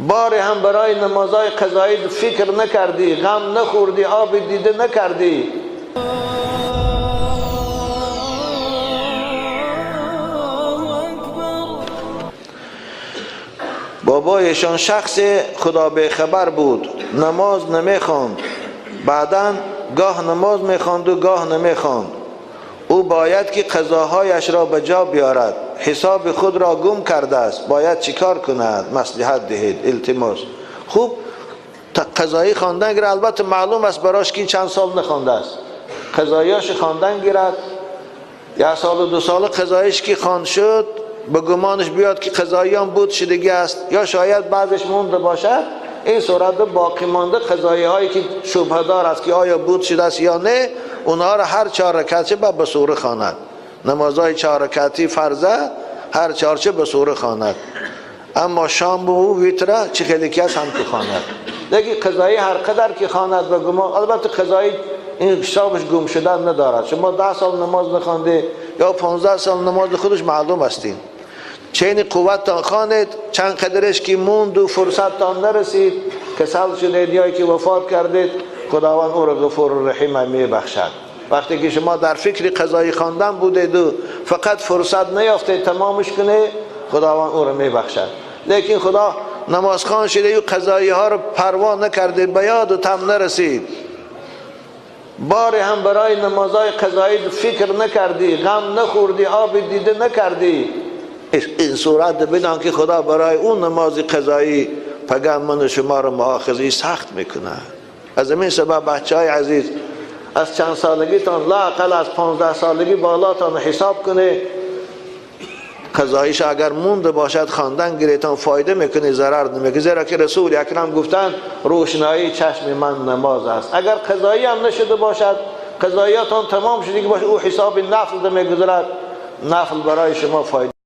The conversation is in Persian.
باری هم برای نمازهای قضایی فکر نکردی، غم نخوردی، آب دیده نکردی. بابایشان شخص خدا به خبر بود، نماز نمیخواند، بعداً گاه نماز میخواند و گاه نمیخواند. او باید که قضاهایش را به جا بیارد، حساب خود را گم کرده است، باید چیکار کند؟ مصلحت دهید، التماس. خوب قضایی خواندن گیرد، البته معلوم است براش که چند سال نخوانده است. قضاییاش خواندن گیرد، یک سال و 2 سال قضاییش که خواند شد، به گمانش بیاد که قضایی هم بود شدگی است، یا شاید بعضش مونده باشد. این صورت باقی مانده قضایی هایی که شبهه دار است که آیا بود شده است یا نه، اونها را هر 4 رکعت به سوره خواند. نمازهای 4 رکعتی فرضه هر 4 به سوره خواند. اما شام و ویتره چه خیلی کس هم که خواند. دیگه قضایی هر قدر که خواند به گمان، البته قضایی این حسابش گم شدن ندارد. شما 10 سال نماز نخوانده یا 15 سال نماز خودش معلوم استین، چین قوت تان خواند، چند قدرش که موند و فرصت تان نرسید، کسل شدید یا که وفات کردید، خداوند او را غفور و رحیم می بخشد. وقتی که شما در فکر قضایی خواندن بودید و فقط فرصت نیافتید تمامش کنه، خداوند او را می بخشد. لیکن خدا نماز خوان شده و قضایی ها را پروا نکرده، به یاد و تم نرسید، باری هم برای نمازهای قضایی فکر نکردی، غم نخوردی، آب دیده نکردی. این صورت بدان که خدا برای اون نماز قضایی پگم من شما را مؤاخذه سخت میکنه. از این سبب بچهای عزیز از چند سالگیتان لااقل از 15 سالگی بالاتان حساب کنه، قضاییش اگر مونده باشد خواندن گیرتان فایده میکنه، ضرر نمیکنه. زیرا که رسول اکرم گفتند روشنایی چشم من نماز است. اگر قضایی هم نشده باشد، قضاییاتان تمام شده که باشه، او حساب نفل میگذارد، نفل برای شما فایده